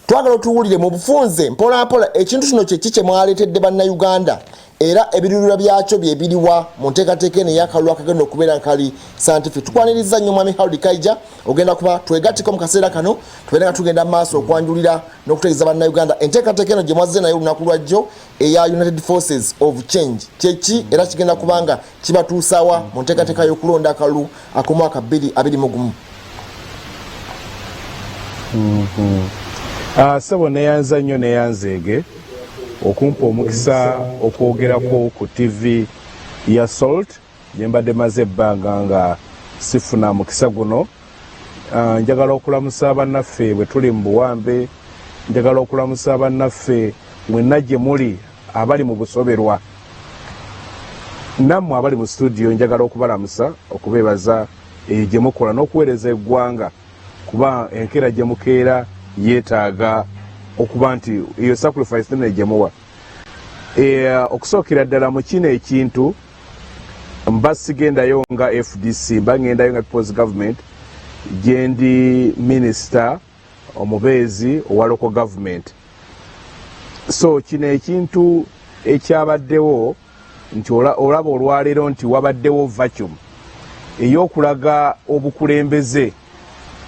twagala otuwulire mu bufunze mpola mpola ekintu kino kye mwaleetedde bannayuganda era ebiruubirwa byakyo bye biriwa mu nteekateeka eno ey'akalulu akagenda okubeera nkali scientific. Tukwaniriza nnyo mwami Harold Kaija ogenda kuba twegatteko mu kaseera kano tubeere nga tugenda mu maaso okwanjulira n'okutegeeza bannayuganda enteekateeka eno gye mwazze nayo olunaku lwajjo eya United Forces of Change kyeki era kigenda kubanga kibatuusaawa mu nteekateeka y'okulonda akalulu ak'omwaka 2021. Sebo neyanza nnyo neyanzeege okumpa omukisa okwogerako ku TV ya Salt nyembadde maze ebbanga nga sifuna mukisa guno. Njagala okulamusa bannaffe bwe tuli mu buwambe, njagala okulamusa bannaffe mwenna gye muli abali mu busoberwa, nammwe abali mu studio njagala okubalamusa okubeebaza gye mukola n'okuweereza eggwanga kuba enkeera gye mukeera yeetaaga okuba nti eyo sacrifice nene gye muwa. Okusookera ddala mu kino ekintu mba sigendayo nga FDC, mba ngendayo nga People's Government gye ndi minisita omubeezi owa local government. So kino ekintu ekyabaddewo nti olaba olwaleero nti wabaddewo vacuum ey'okulaga obukulembeze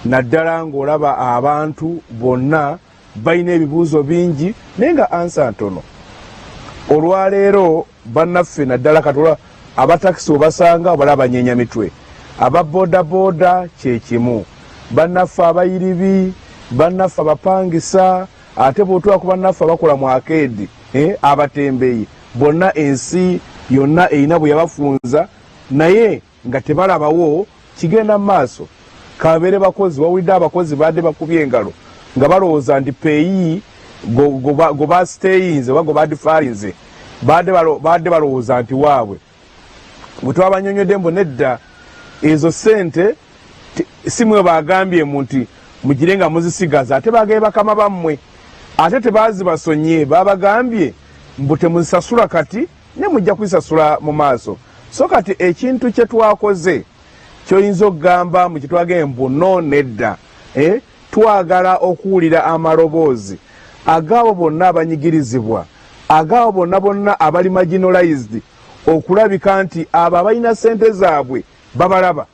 naddala ng'olaba abantu bonna balina ebibuuzo bingi naye nga ansa ntono. Olwaleero bannaffe naddala katola abatakisi obasanga abala abanyeenya mitwe, ababoodaboda kye kimu, bannaffe abayiribi, bannaffe abapangisa, ate bw'otuuka ku bannaffe abakola mu akeedi abatembeeyi, bonna ensi yonna erina bwe yabafunza naye nga tebalabawo kigenda mu maaso. Kabeere bakozi wawulidde abakozi baadde bakubye engalo nga balowooza nti peeyi go basiteyinze oba go badifaalinze baadde balowooza nti waabwe bwe twabanyonyodde mbu nedda ezo sente si mwe bagambyemu nti mugire nga muzisigaza ate bagaye bakama bammwe ate tebazibasonye babagambye mbu temuzisasula kati ne mujja kuzisasula mu maaso. So kati ekintu kye twakoze kyoyinza okugamba mu kitwagee mbu no nedda twagala okuwulira amaloboozi agaabo bonna abanyigirizibwa, agaabo bonna abali marginalized okulabika nti abo abalina sente zaabwe babalaba.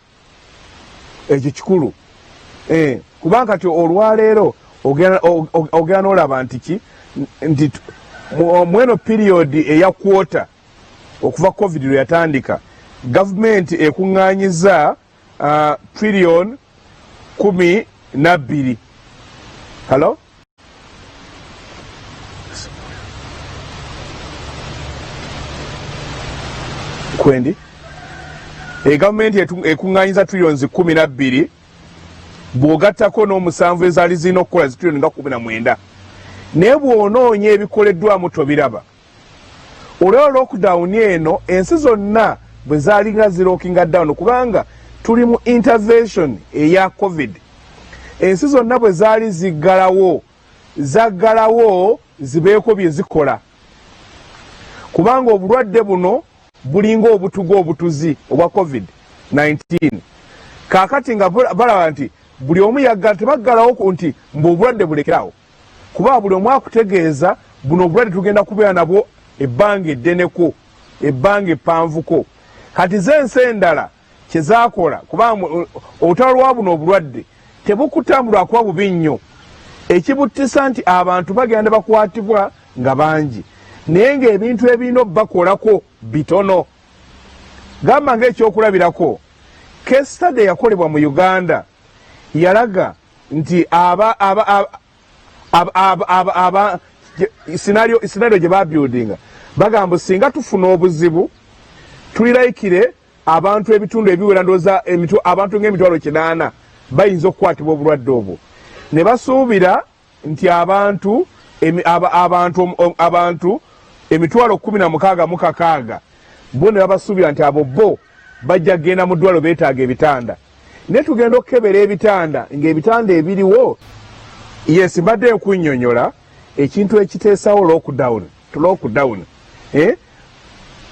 Ekyo kikulu kubanga kati olwaleero ogenda n'olaba nti mweno periodi eya kwota okuva covid lwe yatandika gavumenti ekuŋŋaanyiza trillion 12. Hello? Kwendi? Gavumenti ekuŋŋaanyiza trillions 12 bw'ogattako n'omusanvu ezaali zirina okukola trillion nga 19. Naye bw'onoonya ebikoleddwamu tobiraba. Olw'olwo lockdown eno ensi zonna bwe zaali nga zirookinga down kubanga tuli mu intervention eya covid. Ensi zonna bwe zaali zaggalawo zibeeko bye zikola kubanga obulwadde buno bulinga obutugo obutuzi obwa covid-19. Kaakati nga balaba nti buli omu yaggala tebaggalawo nti mbu obulwadde bulekerawo kuba buli omu akutegeeza buno obulwadde tugenda kubeera nabwo ebbanga eddeneko ebbanga epanvuko. Kati z'ensi endala kye zaakola kubanga olutalo lwa buno obulwadde tebukutambulwa kuba bubi nnyo ekibuttisa nti abantu bagenda bakwatibwa nga bangi naye ng'ebintu ebirina bakolako bitono. Gamba ng'ekyokulabirako case study yakolebwa mu Uganda yalaga nti scenario gye babuildinga bagamba singa tufuna obuzibu tuliraikire abantu ebitundu ebiwera ndooza abantu ng'emitwalo 8 bayinza okukwatibwa obulwadde obwo. Ne basuubira nti abantu emitwalo 16,600 bo ne babasuubira nti abo bo bajja genda mu ddwaliro beetaaga ebitanda. Naye tugenda okukebera ebitanda ng'ebitanda ebiriwo. Yes, mbadde nkunnyonnyola ekintu ekiteesawo lockdown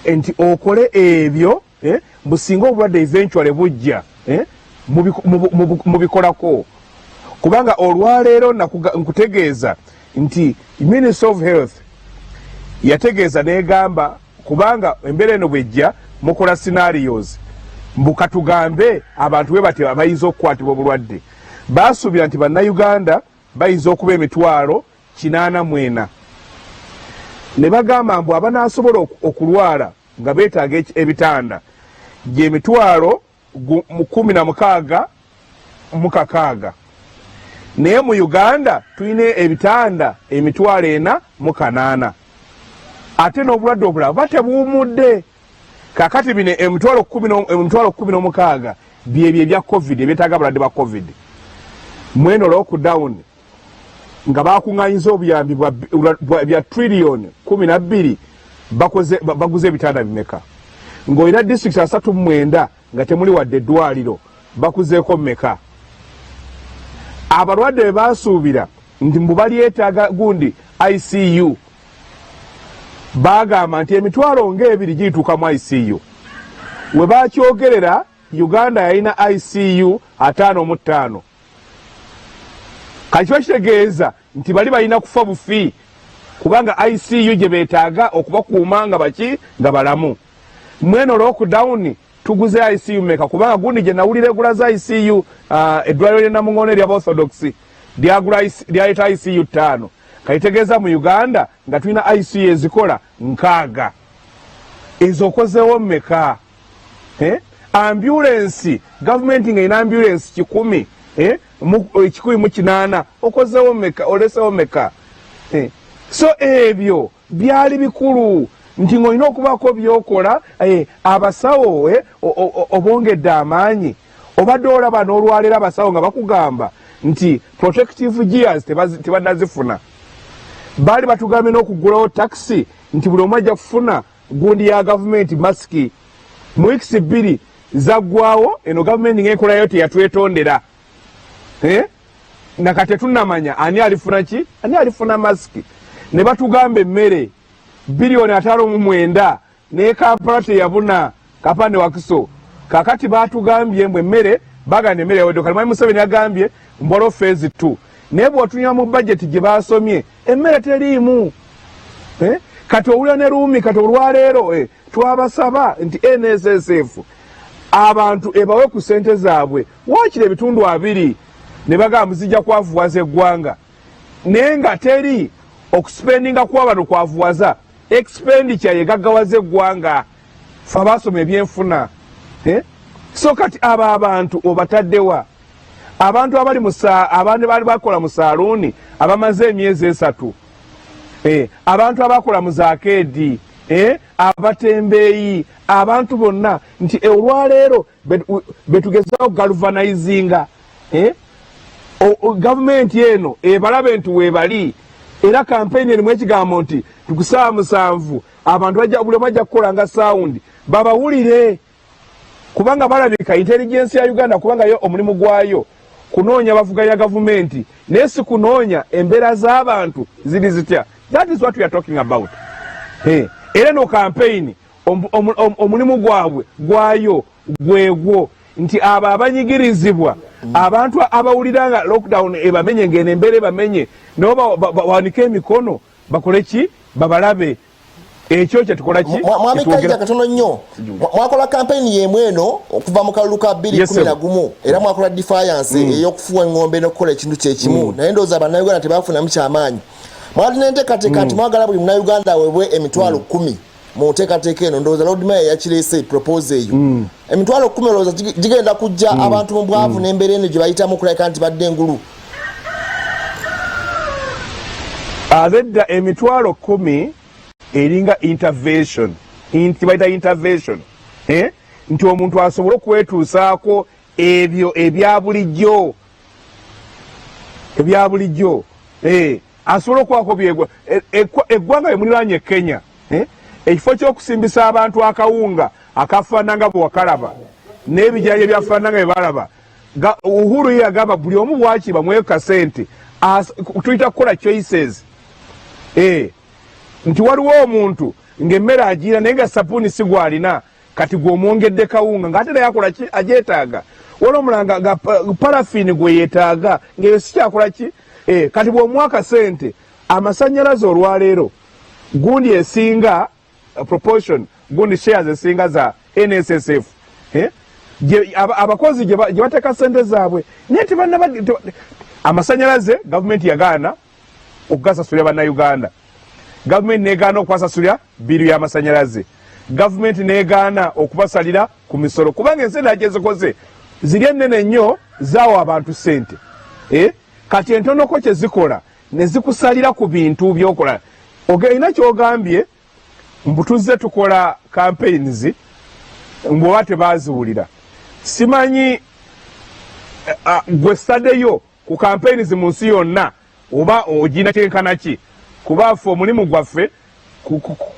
nti okole ebyo businga obulwadde eventually bujja mubikolako kubanga olwaleero nkutegeeza nti Minister of Health yategeeza negamba kubanga embeera eno bwejja mukola scenarios mbukatugambe abantu bwe bati abayinza okukwatibwa obulwadde baasuubira nti bannayuganda bayinza okuba 84,000 ne bagamba mbu abanaasobola okulwala nga beetaaga ebitanda gye 16,600 naye mu Uganda tulina ebitanda 48,000 ate n'obulwadde obulala batebuwumudde kakati bino 16,000 byebyo ebya covid ebyetaaga abalwadde ba covid mweno lockdown nga bakuŋŋanyiza obuyambi bya trillion 12 baguze ebitanda bimeka ng'olina district 39 nga temuli wadde eddwaliro bakuzeeko mmeka abalwadde be baasuubira nti mbu balyetaaga gundi ICU bagamba nti 2,000 giyituuka mu ICU we bakyogerera Uganda yalina ICU 55 kati kitegeeza nti bali balina kufa bufi kubanga ICU gye beetaaga okubakuuma nga baki nga balamu mweno lockdown tuguze ICU meka kubanga gundi gye nawulira egula za ICU eddwaliro lye Namungoona erya Orthodox lyaleeta ICU 5 kayitegeeza mu Uganda nga tulina ICU ezikola 6 ezo okozeewo mmeka ambulance gavumenti nga ina ambulance 100 1,800 okozeewo mmeka oleseewo mmeka so ebyo byali bikulu nti ng'olina okubaako byokola abasawo obongedde amaanyi obadde olaba n'olwaleero abasawo nga bakugamba nti protective gears tebannazifuna baali batugambye n'okugulawo taxi nti buli omu ajja kufuna gundi ya gavumenti masiki mu weeks 2 zaggwawo eno gavumenti ng'ekolayo teyatwetondera nakati tetunnamanya ani alifuna ki ani alifuna masiki ne batugamba emmere bilioni 5.9 ne Kampala teyabuna kapande wakiso kakati batugambye mbwe emmere bagana emmere yaweddeko Kalimanyi Museveni yagambye mbolo phase 2 naye bw'otunya mu budget gye basomye emmere teriimu kati owulira ne Ruumi kati olwaleero twabasaba nti NSSF abantu ebawe ku ssente zaabwe waakiri ebitundu 2 ne bagamba zijja kwavuwaza eggwanga naye nga teri okuspendinga kw'abantu kwavuwaza expenditure yegaggawaza eggwanga fe abasoma ebyenfuna so kati abo abantu obataddewa abantu abali abantu baali bakola mu saaluuni abamaze emyezi 3 abantu abakola mu zaakeedi abatembeeyi abantu bonna nti olwaleero betugezaho galvanizinga gavumenti eno ebalabe nti weebali era kampeyini erimu ekigambo nti tukusaba 7 abantu buli omu ajja kukola nga sound babawulire kubanga balabika intelligence ya Uganda kubanga yo omulimu gwayo kunoonya bavuganya gavumenti naye si kunoonya embeera z'abantu ziri zitya. That is what we are talking about. Era no campaign omulimu gwabwe gwayo gwegwo nti aba abanyigirizibwa abantu abawuliranga lockdown ebamenye ngene embeera bamenye no bawanike emikono bakole ki babalabe ekyo kye tukola ki mwami Kaija katono nnyo mwakola campaign yemweno okuva mu kalulu ka 2011 era mwakola defiance eyokufuwa ngombe nokukola ekintu kye kimu naye ndowooza bannayuganda tebafuna mu kyamaanyi mwali nenteekateeka nti mwagala buli munnayuganda weebwe emitwalo 10 mu nteekateeka eno ndowooza Lord Mayor yakireese propose eyo emitwalo 10 olowooza gigenda kujja abantu mu bwavu n'embeera eno gye bayitamu okulabika nti badde engulu abedda emitwalo 10 eringa intervention baita intervention nti omuntu asobole okwetuusaako ebyo ebya bulijjo asobole okwako byegwa eggwanga emuliraanye Kenya ekifo ky'okusimbisa abantu akawunga akafaanana nga bwe wakalaba n'ebijanja ebyafaanana nga bye balaba Uhuru ye yagamba buli omu bwakiba mweka sente tuyita kukola choices nti waliwo omuntu ng'emmere agiira naye nga sapuuni si gwalina kati gw'omwongedde kawunga ng'ate naye akola ki ajeetaaga wala omulanga nga parafini gwe yeetaaga ng'eyo sikyakola ki kati bw'omwaka sente amasanyalaze olwaleero gundi esinga proportion gundi shares esinga za NSSF abakozi gye bateeka sente zaabwe naye amasanyalaze gavumenti yagaana okugasasulira bannayuganda, gavumenti negaana okubasasulira biru y'amasanyalaze, gavumenti negaana okubasalira ku misolo kubanga ensente agezikoze ziri ennene nnyo zaawa abantu sente kati entonoko kye zikola ne zikusalira ku bintu byokola. Olina kyogambye mbutuze tukola campaigns mbwoba tebaziwulira simanyi gwe saddeyo ku campaigns mu nsi yonna oba ogina kyenkana ki kuba ffe omulimu gwaffe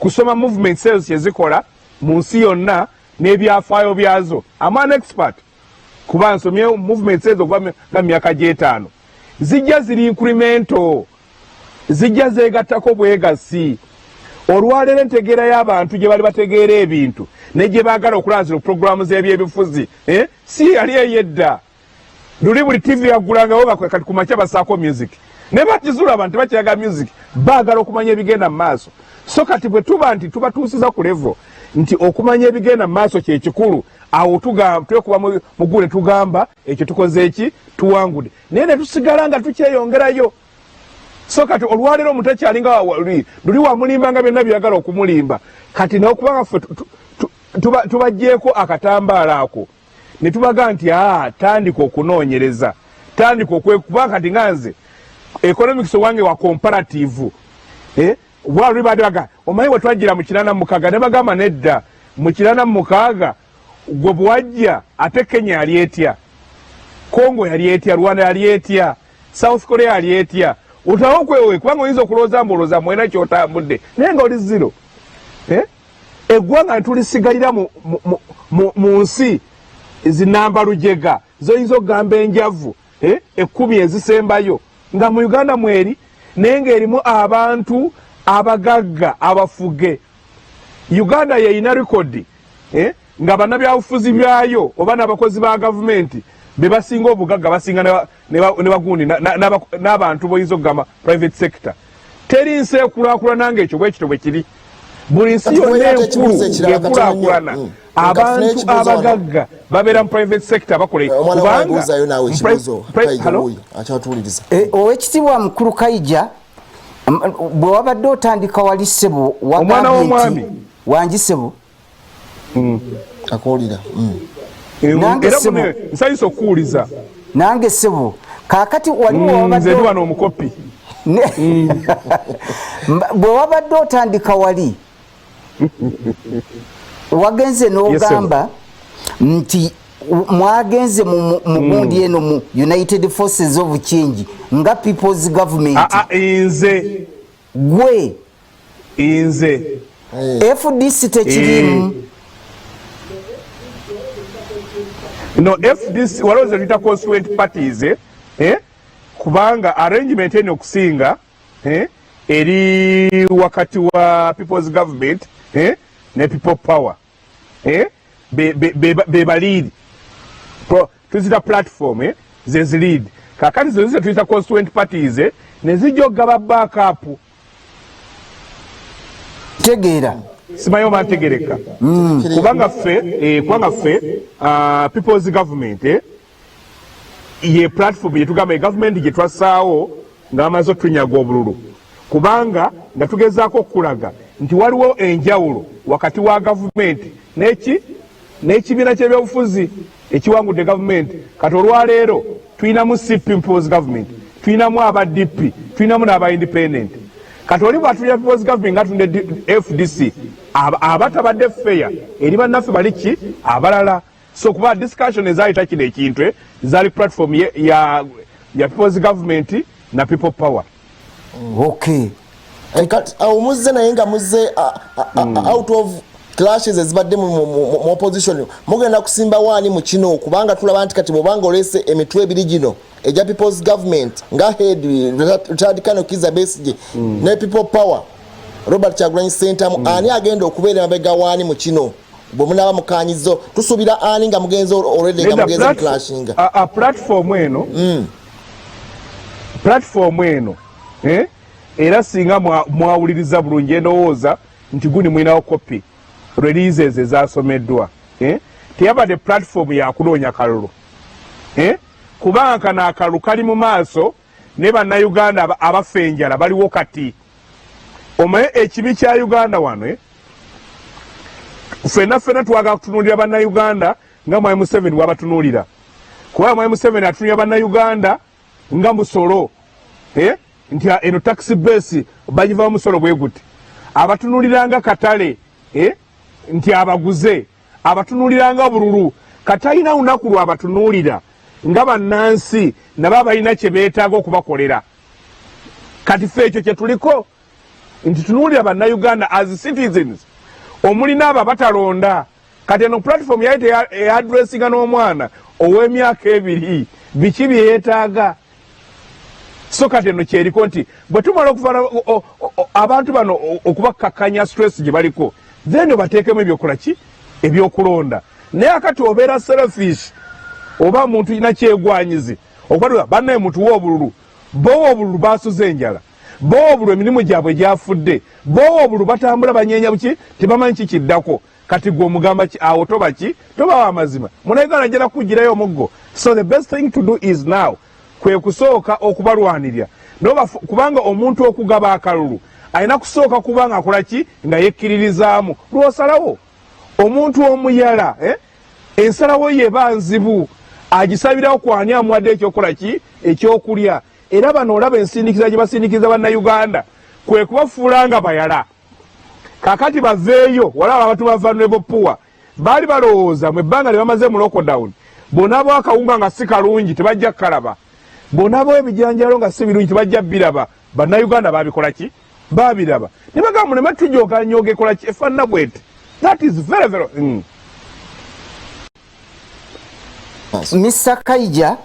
kusoma movement sales kyezikola mu nsi yonna n'ebyafaayo byazo. I'm an expert kuba nsomye movement sales okuva nga myaka gy'etaano. Zijja ziri incremental, zijja zeegattako bwegasi. Olwaleero entegeera y'abantu gye bali bategeera ebintu ne gye baagala okulanzira programu z'ebyebifuzi si yali eyedda. Luli buli TV yaggulangawo kati ku makya basaako music ne bakizula abantu bakyaga music baagala okumanya ebigenda mu maaso. So kati bwe tuba nti tubatuusiza ku level nti okumanya ebigenda mu maaso kye kikulu, awo twekuba mugule tugamba ekyo tukoze eki tuwangudde naye ne tusigala nga tukyeyongerayo. So kati olwaleero omuntu akyalinga luli wamulimba nga byonna byagala okumulimba kati n'okubanga ffe tubaggyeko akatambaala ako ne tubaga nti tandika okunoonyereza, tandika okwekuba kati nga nze economics wange wa comparative luli baga omanyi bwe twajjira mu 86 ne bagamba nedda mu 86 gwe bwajja ate Kenya yali etya, Congo yali etya, Rwanda yali etya, South Korea yali etya. Utawo kwewe kubanga oyinza okulowooza mbulooza mwena kyotambudde naye nga oli zero. Eggwanga ntulisigalira mu nsi zinamba lujega zoyinza okugamba enjavu 10 ezisembayo nga mu Uganda mweri naye ng'erimu abantu abagagga abafuge. Uganda yeyina rekodi nga bannabyabufuzi byayo oba n'abakozi ba gavumenti be basinga obugagga basinga ne bagundi n'abantu boyinza okugamba private sector. Teri nsi ekulaakulana ng'ekyo bwekito bwe kiri. Buli nsi yonna enkulu ekulaakulana abantu abagagga babeera mu private sector bakola kubanga Oweekitiibwa Mukulu Kaija bwe wabadde otandika wali ssebo omwana w'omwami wangi ssebo akoolira era mune nsanyusa okuwuliza nange ssebo kaakati waliwo wabadde wano omukopi bwe wabadde otandika wali wagenze n'ogamba nti mwagenze mu gundi eno mu United Forces of Change nga People's Government. Inze gwe inze FDC tekirimu. No, FDC waloze tuita constituent parties kubanga arrangement eno okusinga eri wakati wa People's Government ne People Power be lead tuzita platform ze lead kakati ze tuita constituent parties ne zijogaba backup tegeera simayo mantegereka kubanga ffe People's Government ye platform yetugamba government gye twasaawo ng'amaze otunyaga obululu kubanga nga tugezaako okulaga nti waliwo enjawulo wakati wa gavumenti n'ekibiina ky'ebyobufuzi ekiwangudde gavumenti. Kati olwaleero tulinamu CP People's Government, tulinamu aba DP, tulinamu n'aba independent. Kati oli bw'atulira People's Government nga tunde FDC abatabadde fair eri bannaffe baliki abalala. So kuba discussion ezayita kino ekintu zali platform ya People's Government na People Power. Okay. Kati muzze naye nga muzze out of clashes ezibadde mu opposition mugenda kusimba wani mu kino kubanga tulaba nti kati mubanga olese emitwe ebiri gino eja People's Government nga head Richard Kano Kiza Besigye ne People Power Robert Kyagulanyi Center ani agenda okubeera mabega wani mu kino bwe munaba mukanyizo tusuubira ani nga mugenzi already nga mugenzi muklashinga platform eno era singa mwawuliriza bulungi endowooza nti guni mwinawo kopi releases ezasomeddwa teyabadde platform yakunoonya kalulu kubanga kano akalulu kali mu maaso ne bannayuganda abafa enjala baliwo kati omaye ekibi kya uganda wano ffenna twagala kutunuulira bannayuganda nga mwai Museveni wabatunuulira kubanga mwai Museveni atunuulira bannayuganda nga musolo nti eno taxi base bagiva musolo bwe guti abatunuuliranga katale nti abaguze abatunuuliranga bululu katalina lunaku lwabatunuulira nga bannansi nabo balina kye beetaaga okubakolera kati ffe ekyo kye tuliko nti tunuulira bannayuganda as citizens omulina abo batalonda kati eno platform yaite eadressinga n'omwana ow'emyaka 2 biki bye yeetaaga so kati eno kyeriko nti bwe tumala okufaana abantu bano okubakkakkanya stress gye baliko then bateekemu ebyokola ki ebyokulonda naye akati obeera selfish oba muntu ina kyegwanyizi okwadula bannaye mutuwa obululu bowa obululu basuze enjala bowa obululu emirimu gyabwe gyafudde bowa obululu batambula banyeenya buki tebamanyi kikiddako kati gwe omugamba awo toba ki toba w'amazima munayuganda njala kugirayo omuggo so the best thing to do is now kwe kusooka okubalwanirira kubanga omuntu okugaba akalulu alina kusooka kubanga akola ki nga yekkiririzaamu lwosalawo omuntu omuyala ensalawo yeba nzibu agisabirawo kwani amuwadde ekyokola ki ekyokulya era bano olaba ensindikiza gye basindikiza bannayuganda kwe kubafuula nga bayala kakati baveeyo walaba abantu ba vulnerable poor baali balowooza mu ebbanga lye bamaze mu lockdown bonabo akawunga nga si kalungi tebajja kukalaba bonabo ebijanjalo nga si birungi tebajja biraba bannayuganda babikola ki babiraba ne bagamba muleme tujooka nyoga ekola ki efaanana bwete that is very very Mr. Kaija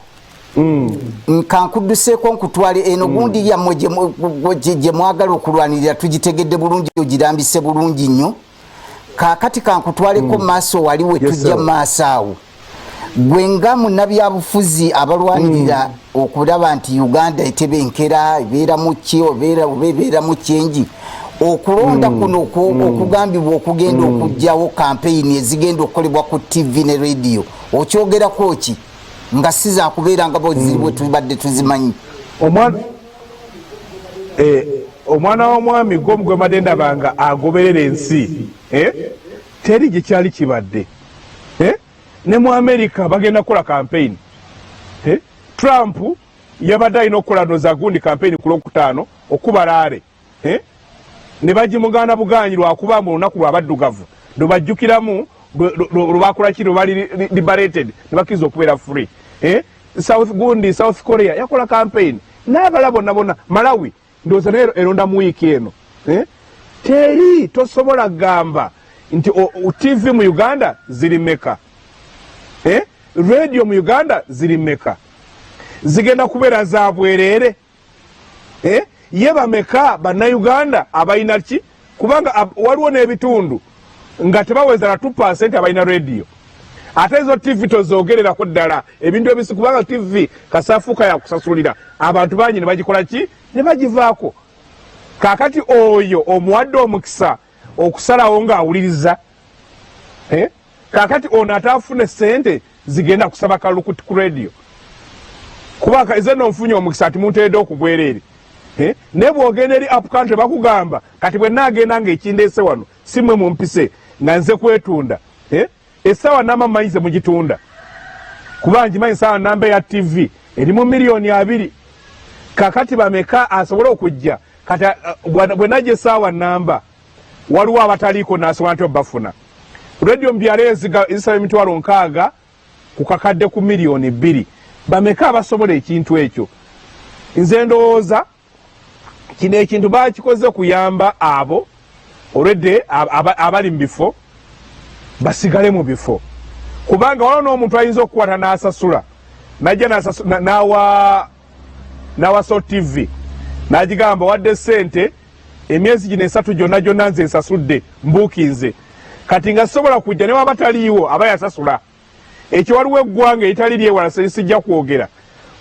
nkankudduseeko nkutwale eno gundi yammwe gye mwagala okulwanirira tugitegedde bulungi ogirambise bulungi nnyo kaakati kankutwaleko maaso wali we tujja maaso awo gwe nga munnabyabufuzi abalwanirira okulaba nti Uganda etebenkera ebeeramu ki obeeramu kyenji okulonda kuno okugambibwa okugenda okugjawo kampeyini ezigenda okukolebwa ku TV ne radio okyogerako ki nga siza kubeera nga boziribwe tubadde tuzimanyi omwana w'omwami gwe madenda banga agoberera ensi teri gye kyali kibadde ne mu America bagenda kukola campaign Trump yabadde alina okukola noza gundi campaign ku Lwokutaano okubalaale ne bagimugana buganyi lwakuba mu lunaku lwabaddugavu lwebajjukiramu lwebakola ki lwebali liberated ne bakkiriza okubeera free South Korea yakola campaign n'abala bonna Malawi ndowooza naye eronda mu wiiki eno teri tosobola gamba nti TV mu Uganda ziri mmeka radio mu Uganda ziri mmeka zigenda kubeera za bwereere ye bameka bannayuganda abalina ki kubanga waliwo n'ebitundu nga tebaweza na 2% abalina radio ate ezo TV tozoogererako ddala ebintu ebisi kubanga TV kasaafuka yakusasulira abantu bangi ne bagikola ki ne bagivaako kaakati oyo omuwadde omukisa okusalawo ng'awuliriza kaakati ono ataafune sente zigenda kusaba kalulu ku radio kubanga ezeno nfunye omukisa ati munteedde okugwera eri naye bw'ogenda eri up country bakugamba kati bwe naagenda ng'ekindeese wano si mmwe mumpise nga nze kwetunda essaawa namba mmanyize mugitunda kuba ngimanyi essaawa namba ya TV erimu 2,000,000 kakati bameka asobole okujja kati bwe najja essaawa namba waliwo abataliiko nasobola nti obafuna radio mbyalo ezisaba emitwalo 6 ku kakadde ku 2,000,000 bameka abasobola ekintu ekyo nze ndowooza kino ekintu bakikoze kuyamba abo already abali mu bifo basigale mu bifo kubanga waliwo n'omuntu ayinza okukwata n'asasula najja n'awa so TV n'agigamba wadde sente emyezi gino 3 gyonna nze nsasudde mbuukinze kati nga sobola kujja ne wabataliiwo aba yasasula ekyo waliwo eggwanga eritali lyewala sijja kwogera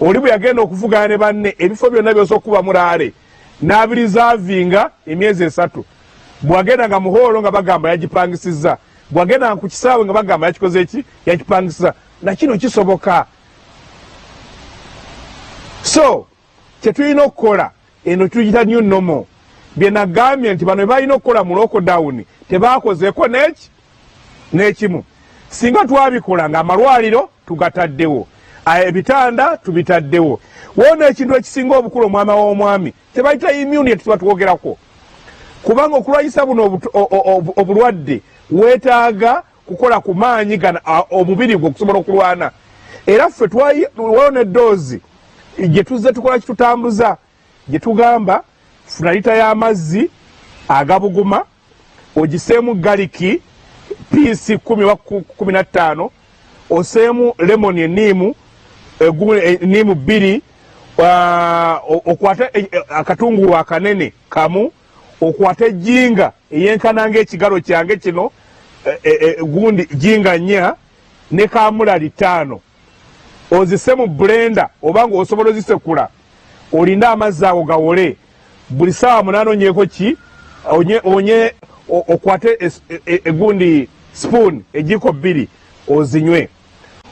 oli bwe yagenda okuvugana ne banne ebifo byonna byose okuba mulaale n'abirizavinga emyezi 3 bwagenda nga muhoolo nga bagamba yagipangisizza bwagenda nga ku kisaawe nga bagamba yakikoze eki yakipangisiza na kino kisoboka so kyetulina okukola eno tuyita new normal bye nagambye nti bano balina okukola mu lockdown tebakozeeko n'ekimu singa twabikola nga amalwaliro tugataddewo ebitanda tubitaddewo wona ekintu ekisinga obukulu omwami w'omwami tebayita immunity tubatwogerako kubanga okulwanyisa buno obulwadde weetaaga kukola ku maanyi gana omubiri gwe okusobola okulwana era ffe twawona eddoozi gye tuzze tukola kitutambuza gye tugamba funa lita y'amazzi agabuguma ogiseemu galiki piisi 10-15 oseemu lemoni eniimu eniimu 2 okwate akatungulu akanene kamu okwate ejjinga eyenkananga ekigalo kyange kino gundi jinga 4 ne kamulali 5 ozise mu blender obanga osobola ozisekula olinda amazzi ago gawole buli saawa 8 onyeeko ki onye okwate egundi spoon ejiko 2 ozinywe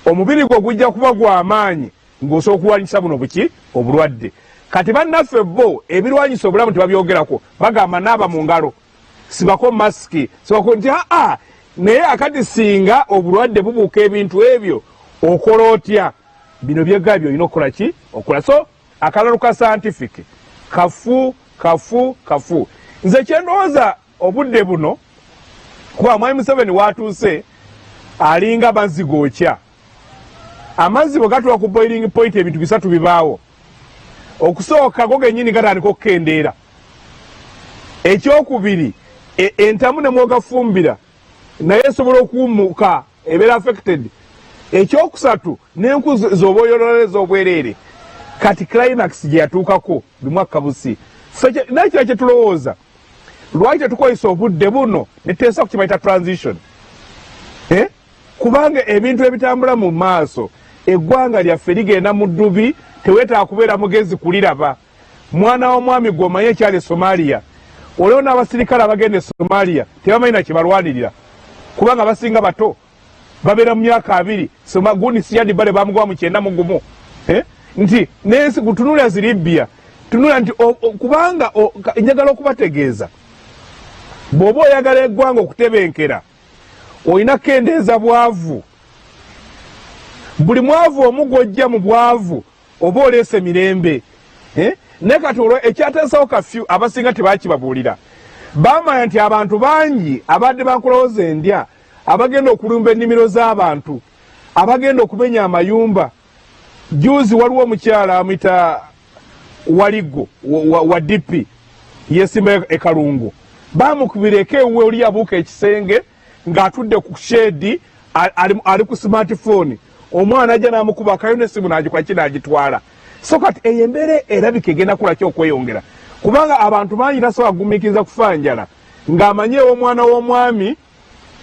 omubiri gwo gujja kuba gwa amaanyi ng'osobola okulwanyisa buno buki obulwadde kati bannaffe bo ebirwanyisa obulamu tebabyogerako bagamba naaba mu ngalo sibako masiki sibako nti naye akati singa obulwadde bubuuka ebintu ebyo okola otya bino byegabyo olina okukola ki okola so akalalo ka scientific kafu nze kyendowooza obudde buno kuba mwami Museveni watuuse alinga amazzi gookya amazzi bwe gatuula ku boiling point ebintu 3 bibaawo okusooka go gennyini gatandika okukendeera ekyokubiri entamu ne mwogafumbira naye esobola okuwumuka ebeera affected ekyokusatu n'enku z'obwoyololeza obwereere kati climax gye yatuukako bimwakka busi nakira kye tulowooza lwaki tetukozesa obudde buno neteesa ku kibayita transition kubanga ebintu ebitambula mu maaso eggwanga lyaffe ligenda mu ddubi teweetaaga kubeera mugezi kuliraba mwana w'omwami gw'omanye ekyali e Somalia oleo n'abasirikale abagenda e Somalia tebamanyi na kye balwanirira kubanga basinga bato babeera mu myaka 2 gundi siyadi bale bamugwa mu 91 nti nensi kutunula zi Libya tunula nti kubanga njagala okubategeeza bw'oba oyagala eggwanga okutebenkera olina kendeeza bwavu buli mwavu omugojja mu bwavu oba oleese mirembe ne kati olwo ekyateesawo kafyu abasinga tebakibabuulira bamanya nti abantu bangi abadde bakulowooza endya abagenda okulumba ennimiro z'abantu abagenda okumenya amayumba juzi waliwo omukyala amuyita Waligo wa DP yesimba ekalungu bamukubireko ewuwe oli abuuka ekisenge ng'atudde ku shedi ali ku smartphone omwana ajja n'amukuba akayona essimu n'agikwa n'agitwala so kati eyo embeera erabika egenda kula ki okweyongera kubanga abantu bangi tasobola kugumiikiriza kufa njala ng'amanyeewo omwana w'omwami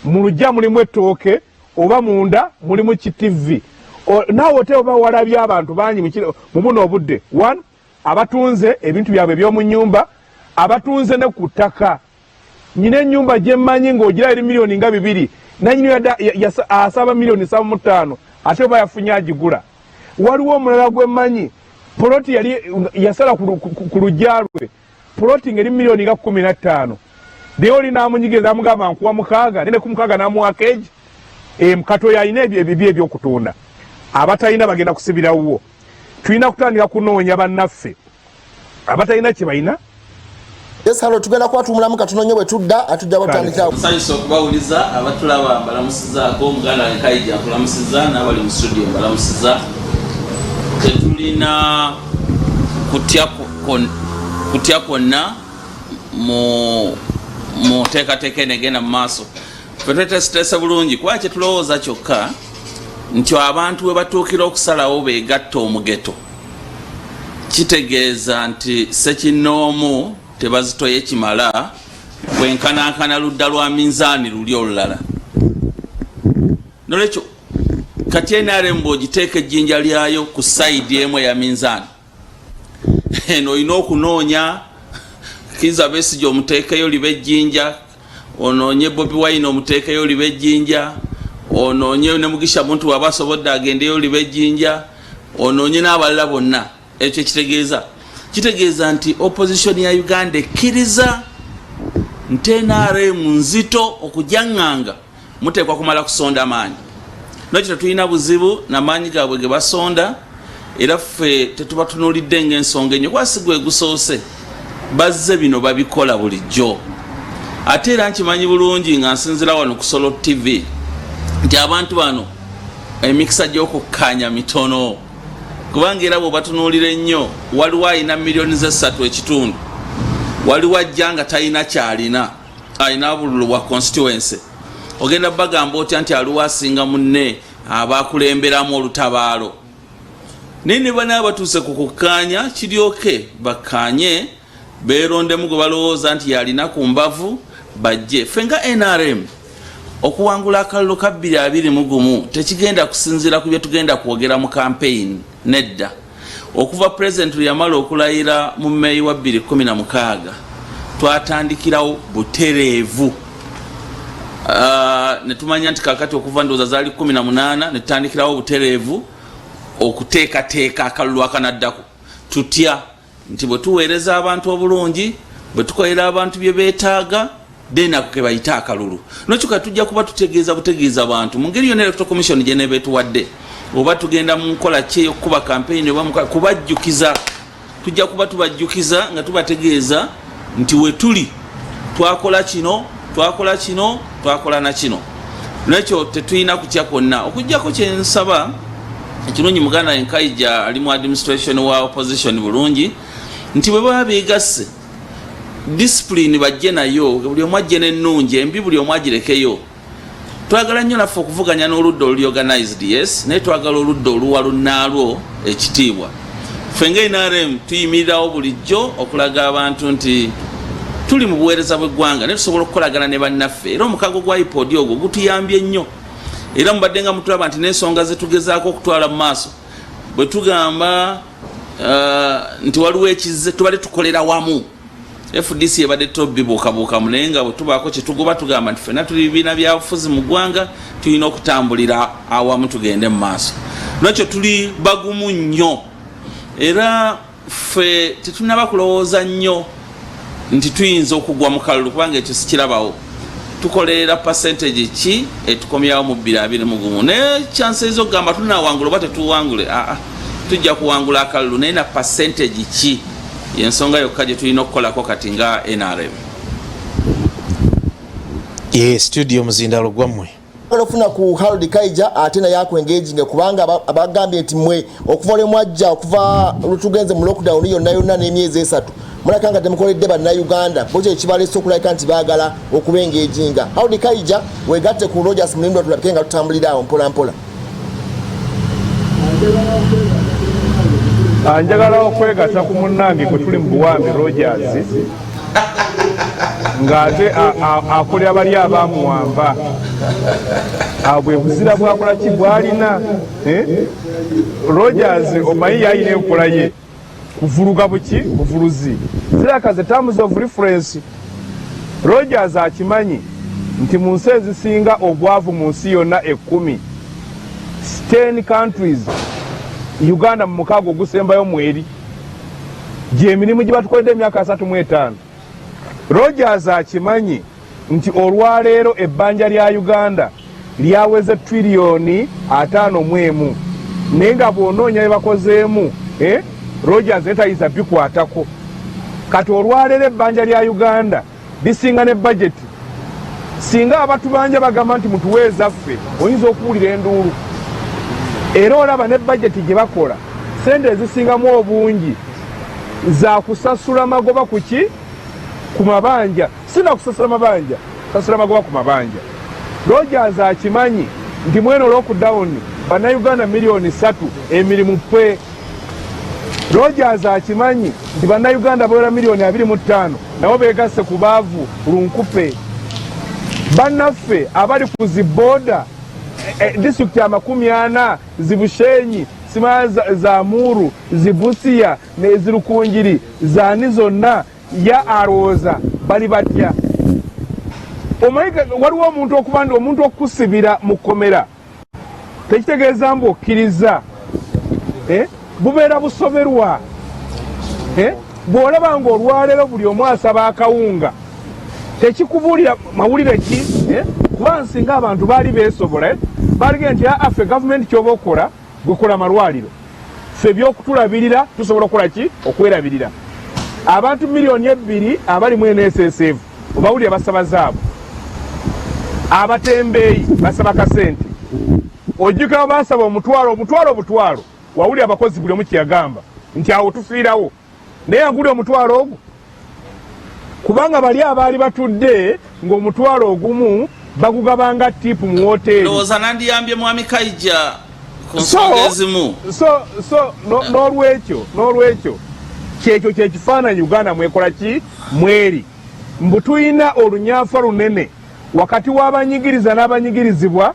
mu lujja mulimu ettooke oba munda mulimu kitivi naawe ote oba walabye abantu bangi mu buno obudde one abatunze ebintu byabwe eby'omu nnyumba abatunze ne ku ttaka nyina ennyumba gye mmanyi ng'ogira eri miliyoni nga 2 nanyini asaba miliyoni 7.5 ate oba yafunye agigula waliwo omulala gwe mmanyi poloti yali yasala ku lujja lwe poloti ng'eri miliyoni nga 15 naye oli n'amunyigiriza amugamba nkuwa 6 nene ku 6 n'amuwa keegi katoyo alina ebibi ebyokutunda abatalina bagenda kusibirawo tulina kutandika kunoonya bannaffe abatalina kye balina yes halo tugenda kwatumulamu katono nnyo bwe tudda atujja batandika nsanyusa okubawuliza abatulaba mbalamusizaako omuganda Kaija akulamusiza n'abali mu studio mbalamusiza tetulina kutya kwonna mu teekateeka enegenda mu maaso ffe twetesitesa bulungi kuba kye tulowooza kyokka nti abantu bwe batuukira okusalawo beegatta omugeto kitegeeza nti ssekinnoomu tebazitoye kimala bwenkanankana ludda lwa minzaani luli olulala. Nolwekyo kati NRM bw'ogiteeka ejjinja lyayo ku sayidi emu ya minzaani, eno olina okunoonya Kizza Besigye omuteekeyo liba ejjinja, onoonye Bobi Wine omuteekeyo liba ejjinja, onoonye ne Mugisha Muntu waba asobodde agendeyo liba ejjinja, onoonye n'abalala bonna. Ekyo kitegeeza nti opposition ya Uganda ekkiriza nti NRM nzito okujaŋŋanga muteekwa kumala kusonda maanyi. Nakyo tetulina buzibu n'amaanyi gaabwe ge basonda, era ffe tetuba tunuulidde ng'ensonga ennyo kwasigwa egusoose bazze bino babikola bulijjo. Ate era nkimanyi bulungi nga nsinzira wano ku Solo TV nti abantu bano emikisa gy'okukkaanya mitono, kubanga era bwe batunuulira ennyo waliwo alina miliyoni ze 3.5, waliwo ajja nga talina kyalina, alina bululu bwa constituency. Ogenda bagamba otya nti aliwo asinga munne abakulemberamu olutabaalo. Naye ne bana abatuuse ku kukkaanya kiryoke bakkaanye beerondemu gwe balowooza nti yalina ku mbavu bajje. Ffe nga NRM okuwangula akalulu ka 2021 tekigenda kusinziira ku bye tugenda kwogera mu campaign nedda. Okuva president yamala okulayira mu May wa 2016 twatandikirawo butereevu. Netumanya nti kakati okuva ndowooza zaali 18 netutandikirawo butereevu okuteekateeka akalulu akanaddako. Tutya nti bwe tuweereza abantu obulungi, bwe tukolera abantu bye beetaaga, then ako ke bayita akalulu. Nokyo tujja kuba tutegeeza butegeeza abantu mu ngeri yonna Electoral Commission gye neeba etuwadde, oba tugenda mu nkola ki ey'okukuba campaign oba kubajjukiza. Tujja kuba tubajjukiza nga tubategeeza nti we tuli twakola kino, twakola kino, twakola na kino. Nakyo tetulina kutya kwonna. Okuggyako kye nsaba ekirungi Muganda Nkaija ali mu administration wa opposition bulungi nti bwe baba beegasse discipline bajje nayo, buli omu ajje n'ennungi, embi buli omu agirekeyo. Twagala nnyo naffe okuvuganya n'oludda oluli organized, yes, naye twagala oludda oluwa lunnaalwo ekitiibwa. Ffe nga NRM tuyimirirawo bulijjo okulaga abantu nti tuli mu buweereza bw'eggwanga ne tusobola okukolagana ne bannaffe, era omukago gwa IPOD ogwo gutuyambye nnyo. Era mubadde nga mutulaba nti n'ensonga ze tugezaako okutwala mu maaso bwe tugamba nti waliwo ekizze tubale tukolera wamu. FDC ebadde tobibuukabuukamu, naye nga bwe tubaako kye tugoba tugamba nti ffenna tuli bibiina byabufuzi mu ggwanga, tulina okutambulira awamu tugende mu maaso. Nakyo tuli bagumu nnyo, era ffe tetunaba kulowooza nnyo nti tuyinza okugwa mu kalulu, kubanga ekyo sikirabawo. Tukolerera percentage ki etukomyawo mu 2021. Naye chance ez'okugamba tunawangula oba tetuwangule, tujja kuwangula akalulu, naye na percentage ki yensonga yokka gye tulina okukolako kati nga NRM. Studio Muzindalo gwammwe olofuna ku Harold Kaija ate naye akwengeginga, kubanga abagambye nti mwe okuva olwemwajja okuva lutugenze mu lockdown yonna n'emyezi 3 mulakanga temukoledde bannayuganda, bwekyo ekibalesa okulabika nti baagala okubengeginga. Harold Kaija wegatte ku Rogers Mulindo tulabike nga tutambulira awo mpola mpola. Njagala okwegatta ku munnange kwe tuli mu buwambi Rogers ng'ate akolera bali abaamuwamba. Bwe buzira bwakola ki bwalina Rogers omanyi yalina enkola ye kuvuluga buki buvuluzi zirakaze terms of reference. Rogers akimanyi nti mu nsi ezisinga obwavu mu nsi yonna 10 countries Uganda mu mukago gusembayo mweri gye emirimu gye batukoledde emyaka 35. Rogers akimanyi nti olwaleero ebbanja lya Uganda lyaweze trillioni 5.1 naye nga bw'onoonya bye bakozeemu Rogers netayiza bikwatako. Kati olwaleero ebbanja lya Uganda lisinga ne budget. Singa abatubanja bagamba nti mutuweeza ffe oyinza okuwulira enduulu. Era olaba ne budget gye bakola sente ezisingamu obungi za kusasula magoba kuki ku mabanja, sina kusasula mabanja, kusasula magoba ku mabanja. Rogers akimanyi nti mweno lockdown bannayuganda miliyoni 3 emirimu pe Rogers akimanyi nti bannayuganda bawera miliyoni 25 nabo beegasse ku baavu lunkupe. Bannaffe abali ku ziboda disitulikiti 40 Zibushenyi, Sima za Muru, Zibusia n'ezirukunjiri zaani zonna ya Arooza bali batya. Omayiga waliwo omuntu okuba ndi omuntu okusibira mu kkomera tekitegeeza mbu okkiriza bubeera busoberwa. Bw'olaba ng'olwaleero buli omu asaba akawunga tekikubuulira mawulire ki kuba nsinga abantu baali beesobola baligee nti affe gavumenti kyoba okola gwekola malwaliro ffe ebyokutulabirira tusobola okukola ki okwerabirira. Abantu miliyoni 2 abali mu NSSF obawulire basaba zaabo, abatembeeyi basaba kasente, ojjukira basaba omutwalo wawulire abakozi buli omu kyeyagamba nti awo tufiirawo naye aguli omutwalo ogwo kubanga bali abaali batudde ng'omutwalo ogumu bagugabanga tipu mu woteeri. Lowooza nandiyambye mwami Kaija ku nsonga ezimu. N'olwekyo kyekyo kyekifaananyi Uganda mwekola ki mweri mbu tuyina olunyanfa lunene wakati w'abanyigiriza n'abanyigirizibwa,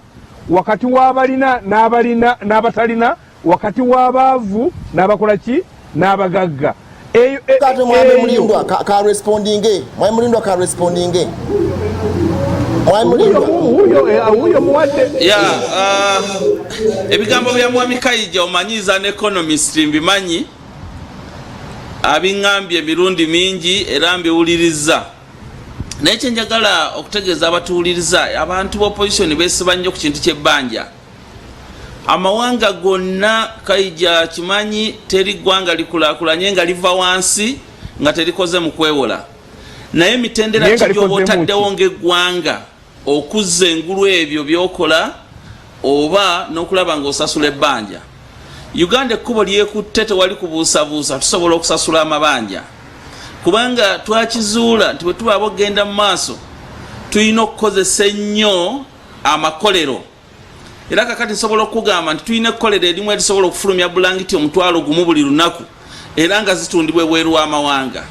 wakati w'abalina n'abatalina, wakati w'abaavu n'abakola ki n'abagagga. Kati mwami Mulindwa ka respondinge. Mwami Mulindwa ka respondinge. Mwami Mulindwa. Uyo muwadde. Ebigambo bya mwami Kaija omanyiza ne economist mbimanyi. Abingambye emirundi mingi era mbiwuliriza. Naye kye njagala okutegeeza abatuwuliriza abantu b'opposition beesiba nnyo ku kintu ky'ebbanja. Amawanga gonna Kaija kimanyi teri ggwanga likulaakulanye nga liva wansi nga terikoze mu kwewola. Naye mitendera kijooba otaddewo ng'eggwanga okuzza engulu ebyo by'okola oba n'okulaba ng'osasula ebbanja. Uganda ekkubo lyekutte tewali kubuusabuusa tusobola okusasula amabanja. Kubanga twakizuula nti bwe tuba abogenda mu maaso tulina okukozesa ennyo amakolero. Era kakati nsobola okugamba nti tulina ekkolero erimu erisobola okufulumya bulangiti omutwalo gumu buli lunaku era nga zitundibwa ebweru w'amawanga.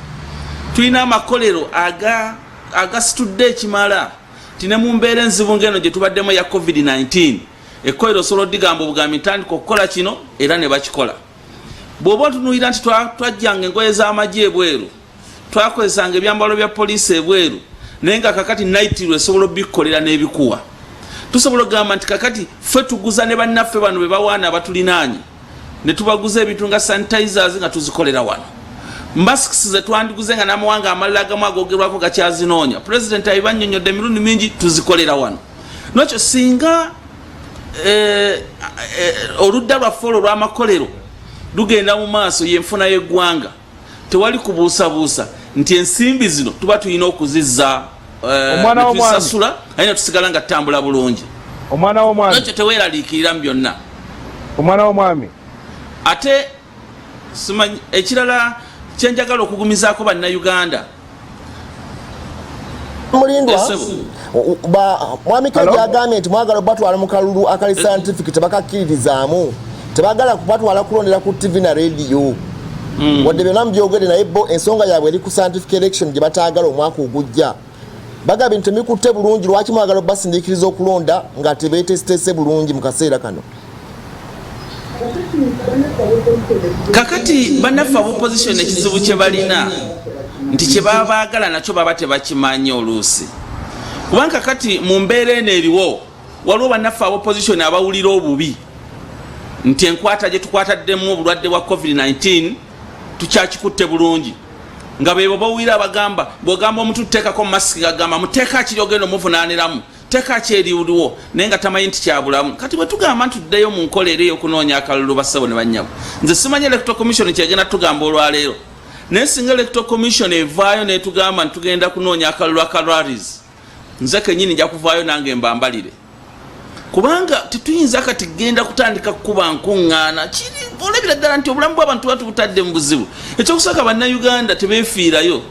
Tulina amakolero agasitudde ekimala nti ne mu mbeera enzibu ng'eno gye tubaddemu ya COVID-19 ekkolero osobola odigamba obugambi ntandika okukola kino era ne bakikola. Bw'oba otunuulira nti twajjanga engoye z'amagye ebweru, twakozesanga ebyambalo bya poliisi ebweru, naye nga kakati nayitiro esobola obbikolera n'ebikuwa. Tusobola okugamba nti kakati ffe tuguza ne bannaffe bano be bawaana abatulinaanye ne tubaguza ebintu nga sanitizers nga tuzikolera wano. Masks ze twandiguze nga n'amawanga amalala agamu agogerwako gakyazinoonya. President ayibannyonnyodde emirundi mingi tuzikolera wano. Nakyo singa oludda lwaffe olwo olw'amakolero lugenda mu maaso y'enfuna y'eggwanga tewali kubuusabuusa nti ensimbi zino tuba tulina okuzizza netusasula ayina tusigala nga tutambula bulungi. Omwana w'omwami nakyo teweeraliikirira mu byonna. Omwana w'omwami ate simanyi ekirala kyenjagala okugumizaako bannayuganda. Mulindwa mwami Kaija agambye nti mwagala okubatwala mu kalulu akali scientific tebakakkiririzaamu, tebagala kubatwala kulondera ku TV na radio. Wadde byonna mubyogere naye bo ensonga yaabwe eri ku scientific election gye bataagala omwaka ogujja. Bagambye nti temikutte bulungi, lwaki mwagala okubasindiikiriza okulonda nga tebeetesitese bulungi mu kaseera kano? Kakati bannaffe ab'opposition ekizibu kye balina nti kye baba baagala nakyo baba tebakimanyi oluusi. Kubanga kakati mu mbeera eno eriwo waliwo bannaffe ab'opposition abawulira obubi nti enkwata gye tukwataddemu obulwadde bwa COVID-19 tukyakikutte bulungi. Nga bebo bawulira abagamba bw'ogamba omuntu tuteekako masiki agamba muteeka kiri ogenda omuvunaaniramu, teeka ki eriwuliwo naye nga tamanyi nti kyabulamu. Kati bwe tugamba nti tuddeyo mu nkola ey'okunoonya akalulu bassebo ne bannyabo, nze simanyi electoral commission kyegenda tugamba olwaleero. Naye singa electoral commission evaayo netugamba nti tugenda kunoonya akalulu aka rallies, nze kennyini nja kuvaayo nange mbambalire. Kubanga tetuyinza kati genda kutandika kukuba nkuŋŋaana kiri olabira ddala nti obulamu bw'abantu batubutadde mu buzibu. Ekyokusooka bannayuganda tebeefiirayo,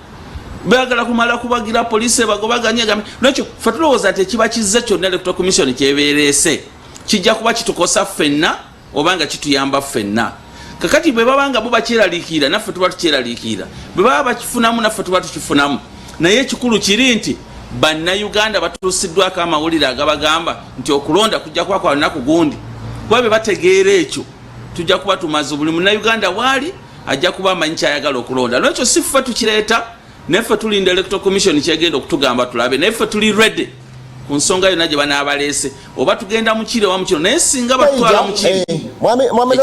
beagala kumala kubagira poliisi bagobaganye. Nakyo ffe tulowooza nti ekiba kizze kyonna electoral commission kyebeereese kijja kuba kitukosa ffenna oba nga kituyamba ffenna. kakati bwe babanga bo bakyeraliikira naffe tuba tukyeraliikira bwe baba bakifunamu naffe tuba tukifunamu naye ekikulu kiri nti bannayuganda batuusiddwako amawulire agabagamba nti okulonda kujja kuba kwa lunaku gundi kuba bwe bategeera ekyo tujja kuba tumaze buli munnayuganda waali ajja kuba amanyi kyayagala okulonda lwekyo si ffe tukireeta neffe tulinda electoral commission kyegenda okutugamba tulabe neffe tuli ready ku nsonga yonna gye banaabaleese oba tugenda mukire wa mukiro naye singa batwala mukire Mwami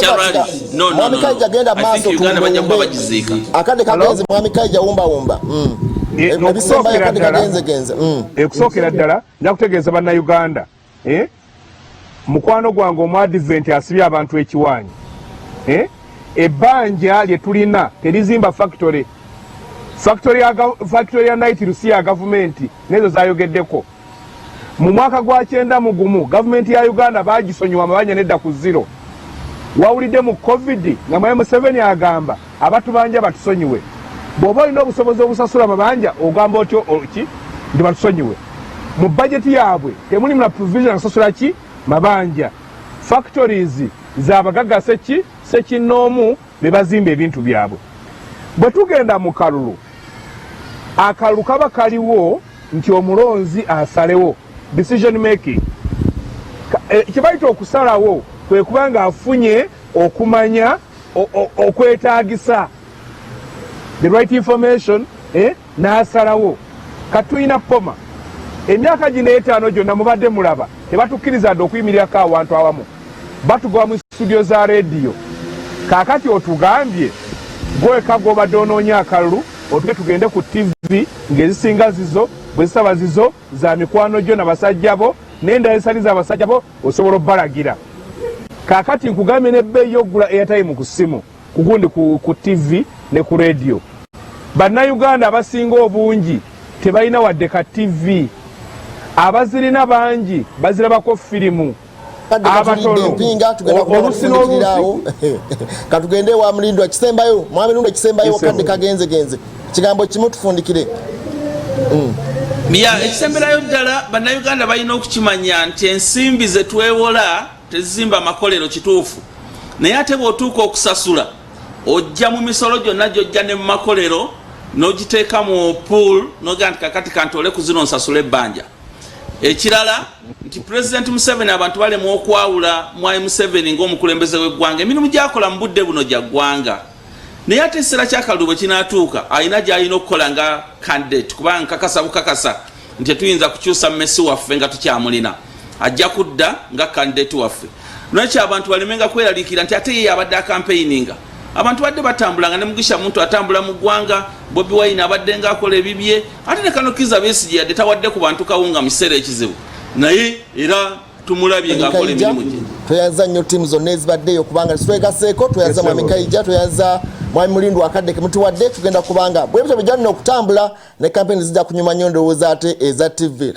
Kaija genda maaso bagiziika akade kagenze Mwami Kaija wumba ebisembayo akade kagenze ekusookera ddala nja kutegeeza bannayuganda mukwano gwange omuadvent asibye abantu ekiwaanyi ebbanja lye tulina terizimba factory ya night rusi ya gavumenti nezo zayogeddeko mu mwaka gwa 91 gavumenti ya Uganda bagisonyiwa amabanja nedda ku zero wawulidde mu covid nga Mwai Museveni agamba abantu banja batusonyiwe bw'oba olina obusobozi obusasula amabanja ogamba otyo ki ndi batusonyiwe mu bajeti yaabwe temuli muna provision asasula ki mabanja factories z'abagagga sekinnoomu be bazimba ebintu byabwe bwe tugenda mu kalulu akalulu kaba kaliwo nti omulonzi asalewo decision making kibayita okusalawo kwe kubanga afunye okumanya okwetaagisa the right information n'asalawo katuyina poma emyaka gino 5 gyonna mubadde mulaba tebatukkiriza dde okuyimirirako awantu awamu batugoba mu studio za rediyo kaakati otugambye gweka gwobadde onoonya akalulu otuge tugende ku tv ng'ezisinga zizo bwe zisaba zizo za mikwano gyo n'abasajja bo n'endala ezisali z'abasajja bo osobola obbalagira kaakati nkugambye n'ebbeeyi y'okugula airtime ku ssimu kugundi ku tv ne ku rediyo bannayuganda abasinga obungi tebalina wadde ka tv abazirina bangi bazirabako firimu abatono olusi n'olusi katugende wa Mlindo ekisembayo Mwami Mlindo ekisembayo kadde kagenze kigambo kimu tufundikire ekisemberayo ddala bannayuganda balina okukimanya nti ensimbi ze twewola tezizimba makolero kituufu naye ate bw'otuuka okusasula ojja mu misolo gyonna gyojja ne mu makolero n'ogiteeka mu pool n'ogamba nti kakati kantole ku zino nsasula ebbanja ekirala nti President Museveni abantu balemu okwawula Mwai Museveni ng'omukulembeze w'eggwanga emirimu gyakola mu budde buno gya ggwanga naye ate ekiseera ky'akalulu bwe kinaatuuka alina gy'alina okukola nga candidate kubanga nkakasa bukakasa nti tetuyinza kukyusa mmesi waffe nga tukyamulina ajja kudda nga candidate waffe lwekyo abantu balemenga kweraliikira nti ate ye abadde akampeininga abantu badde batambulanga ne Mugisha Muntu atambula mu ggwanga Bobi Wine abadde nga akola ebibye ate ne Kano Kizza Besigye yadde tawadde ku bantu kawunga mu kiseera ekizibu naye era tumulabye ng'akola emirimu gye toyaza nnyo ttiimu zonna ezibaddeyo kubanga twegaseeko toyaza Mwami Kaija toyaza Mwami Mulindo akadde kemutuwadde tugenda kubanga bwe bityo bijja okutambula ne kampeni zijja kunyuma nnyo ndowooza ate eza TV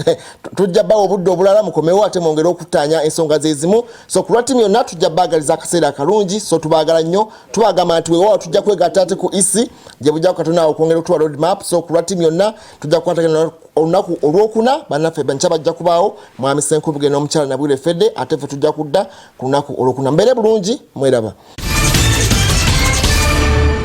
tujja bawo obudde obulala mukomewo ate mwongere okutaanya ensonga zezimu so ku lwa ttiimu yonna tujja baagaliza akaseera akalungi so tubaagala nnyo tubagamba nti weewaawo tujja kwegatta ate ku isi gye bujja kukatona okwongera okutuwa road map so ku lwa ttiimu yonna tujja kukwatagana olunaku olwokuna bannaffe bankya bajja kubaawo Mwami Senkubige n'omukyala Nabwire Fedde ate ffe tujja kudda ku lunaku olwokuna mbeere bulungi mweraba